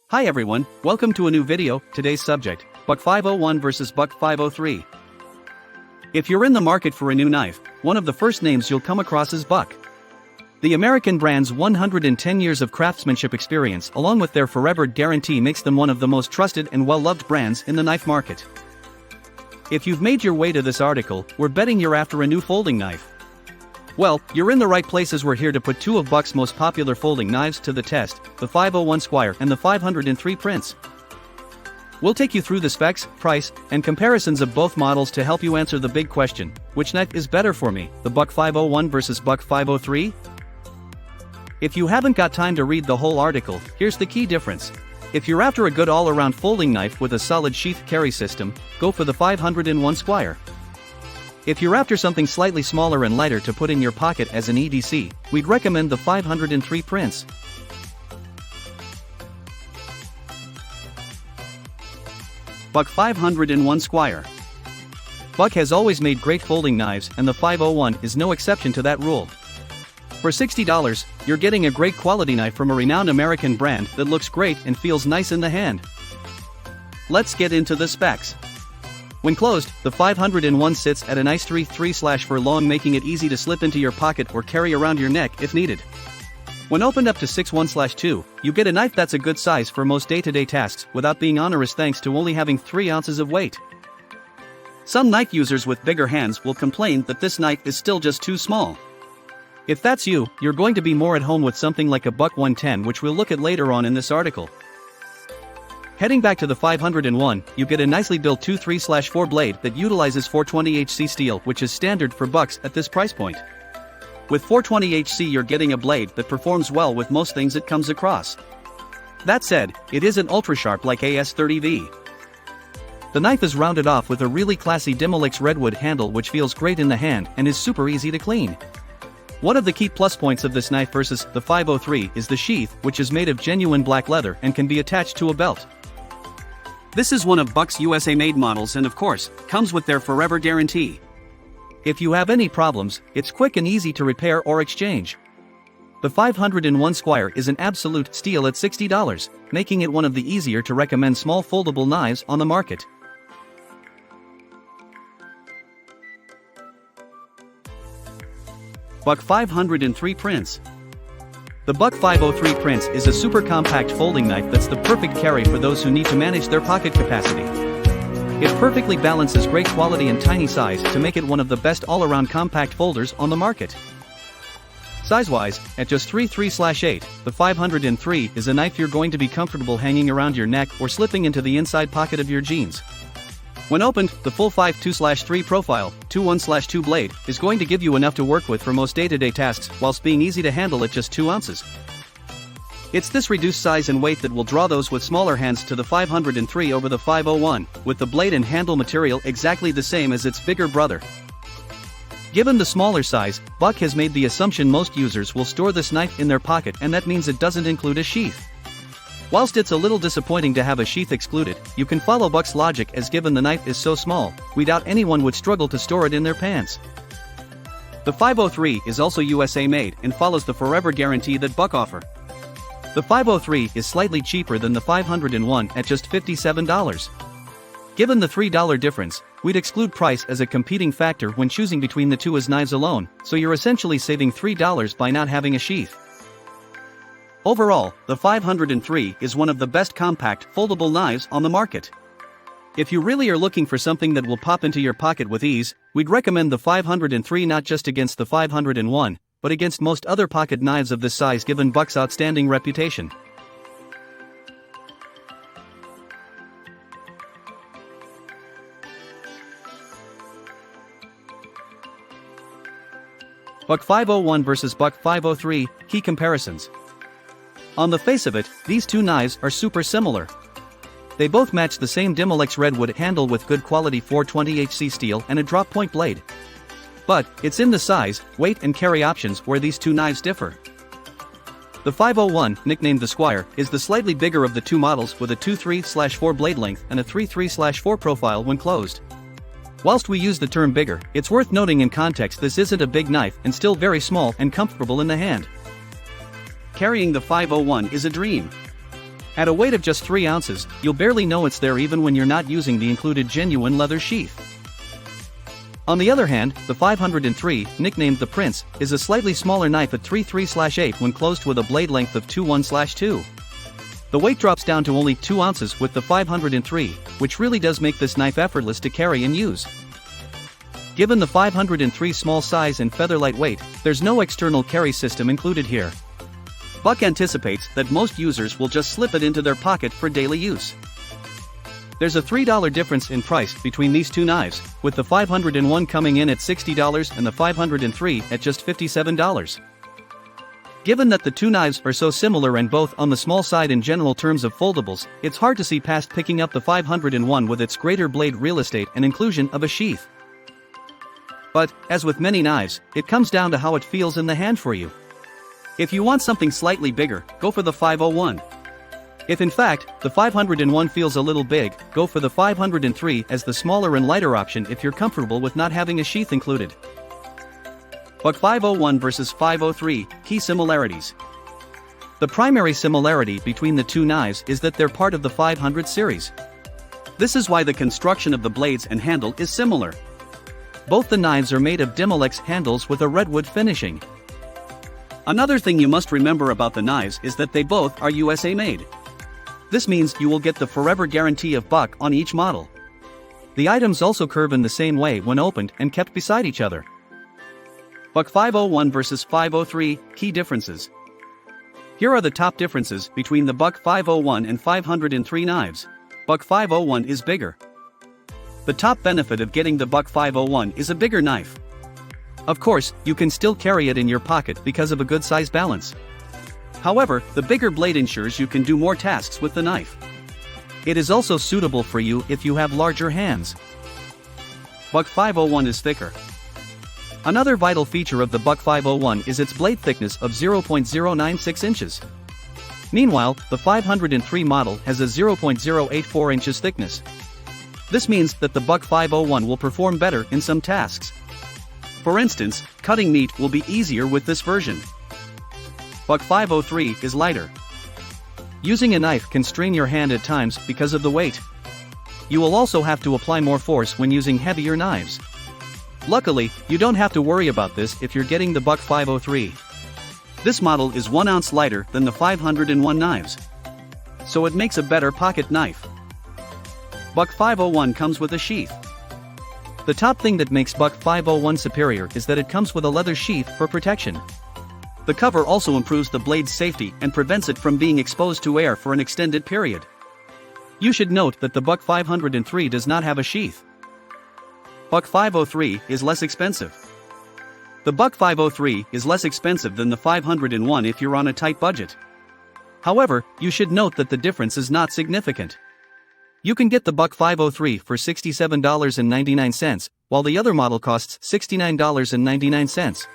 Hi everyone, welcome to a new video. Today's subject, Buck 501 versus Buck 503. If you're in the market for a new knife, one of the first names you'll come across is Buck. The American brand's 110 years of craftsmanship experience along with their forever guarantee makes them one of the most trusted and well-loved brands in the knife market. If you've made your way to this article, we're betting you're after a new folding knife. Well, you're in the right place as we're here to put two of Buck's most popular folding knives to the test, the 501 Squire and the 503 Prince. We'll take you through the specs, price, and comparisons of both models to help you answer the big question, which knife is better for me, the Buck 501 versus Buck 503? If you haven't got time to read the whole article, here's the key difference. If you're after a good all-around folding knife with a solid sheath carry system, go for the 501 Squire. If you're after something slightly smaller and lighter to put in your pocket as an EDC, we'd recommend the 503 Prince. Buck 501 Squire. Buck has always made great folding knives and the 501 is no exception to that rule. For $60, you're getting a great quality knife from a renowned American brand that looks great and feels nice in the hand. Let's get into the specs. When closed, the 501 sits at a nice 3/4 long, making it easy to slip into your pocket or carry around your neck if needed. When opened up to 6'1/2", you get a knife that's a good size for most day-to-day tasks without being onerous thanks to only having 3 ounces of weight. Some knife users with bigger hands will complain that this knife is still just too small. If that's you, you're going to be more at home with something like a Buck 110, which we'll look at later on in this article. Heading back to the 501, you get a nicely built 2/3/4 blade that utilizes 420HC steel, which is standard for Bucks at this price point. With 420HC you're getting a blade that performs well with most things it comes across. That said, it isn't ultra-sharp like AS30V. The knife is rounded off with a really classy Demolix redwood handle which feels great in the hand and is super easy to clean. One of the key plus points of this knife versus the 503 is the sheath, which is made of genuine black leather and can be attached to a belt. This is one of Buck's USA-made models and of course, comes with their forever guarantee. If you have any problems, it's quick and easy to repair or exchange. The 501 Squire is an absolute steal at $60, making it one of the easier to recommend small foldable knives on the market. Buck 503 Prince. The Buck 503 Prince is a super compact folding knife that's the perfect carry for those who need to manage their pocket capacity. It perfectly balances great quality and tiny size to make it one of the best all-around compact folders on the market. Size-wise, at just 3/3/8, the 503 is a knife you're going to be comfortable hanging around your neck or slipping into the inside pocket of your jeans. When opened, the full 5.2/3 profile, 2/1/2 blade, is going to give you enough to work with for most day-to-day tasks whilst being easy to handle at just 2 ounces. It's this reduced size and weight that will draw those with smaller hands to the 503 over the 501, with the blade and handle material exactly the same as its bigger brother. Given the smaller size, Buck has made the assumption most users will store this knife in their pocket, and that means it doesn't include a sheath. Whilst it's a little disappointing to have a sheath excluded, you can follow Buck's logic as given the knife is so small, we doubt anyone would struggle to store it in their pants. The 503 is also USA made and follows the forever guarantee that Buck offer. The 503 is slightly cheaper than the 501 at just $57. Given the $3 difference, we'd exclude price as a competing factor when choosing between the two as knives alone, so you're essentially saving $3 by not having a sheath. Overall, the 503 is one of the best compact, foldable knives on the market. If you really are looking for something that will pop into your pocket with ease, we'd recommend the 503 not just against the 501, but against most other pocket knives of this size given Buck's outstanding reputation. Buck 501 versus Buck 503, key comparisons. On the face of it, these two knives are super similar. They both match the same Demolix redwood handle with good quality 420HC steel and a drop point blade. But, it's in the size, weight and carry options where these two knives differ. The 501, nicknamed the Squire, is the slightly bigger of the two models with a 2/3/4 blade length and a 3/3/4 profile when closed. Whilst we use the term bigger, it's worth noting in context this isn't a big knife and still very small and comfortable in the hand. Carrying the 501 is a dream. At a weight of just 3 ounces, you'll barely know it's there even when you're not using the included genuine leather sheath. On the other hand, the 503, nicknamed the Prince, is a slightly smaller knife at 3.3/8 when closed with a blade length of 2.1/2. The weight drops down to only 2 ounces with the 503, which really does make this knife effortless to carry and use. Given the 503 small size and featherlight weight, there's no external carry system included here. Buck anticipates that most users will just slip it into their pocket for daily use. There's a $3 difference in price between these two knives, with the 501 coming in at $60 and the 503 at just $57. Given that the two knives are so similar and both on the small side in general terms of foldables, it's hard to see past picking up the 501 with its greater blade real estate and inclusion of a sheath. But, as with many knives, it comes down to how it feels in the hand for you. If you want something slightly bigger, go for the 501. If in fact, the 501 feels a little big, go for the 503 as the smaller and lighter option if you're comfortable with not having a sheath included. Buck 501 versus 503, key similarities. The primary similarity between the two knives is that they're part of the 500 series. This is why the construction of the blades and handle is similar. Both the knives are made of Dimolex handles with a redwood finishing. Another thing you must remember about the knives is that they both are USA made. This means you will get the forever guarantee of Buck on each model. The items also curve in the same way when opened and kept beside each other. Buck 501 versus 503, key differences. Here are the top differences between the Buck 501 and 503 knives. Buck 501 is bigger. The top benefit of getting the Buck 501 is a bigger knife. Of course, you can still carry it in your pocket because of a good size balance. However, the bigger blade ensures you can do more tasks with the knife. It is also suitable for you if you have larger hands. Buck 501 is thicker. Another vital feature of the Buck 501 is its blade thickness of 0.096 inches. Meanwhile, the 503 model has a 0.084 inches thickness. This means that the Buck 501 will perform better in some tasks. For instance, cutting meat will be easier with this version. Buck 503 is lighter. Using a knife can strain your hand at times because of the weight. You will also have to apply more force when using heavier knives. Luckily, you don't have to worry about this if you're getting the Buck 503. This model is 1 ounce lighter than the 501 knives. So it makes a better pocket knife. Buck 501 comes with a sheath. The top thing that makes Buck 501 superior is that it comes with a leather sheath for protection. The cover also improves the blade's safety and prevents it from being exposed to air for an extended period. You should note that the Buck 503 does not have a sheath. Buck 503 is less expensive. The Buck 503 is less expensive than the 501 if you're on a tight budget. However, you should note that the difference is not significant. You can get the Buck 503 for $67.99, while the other model costs $69.99.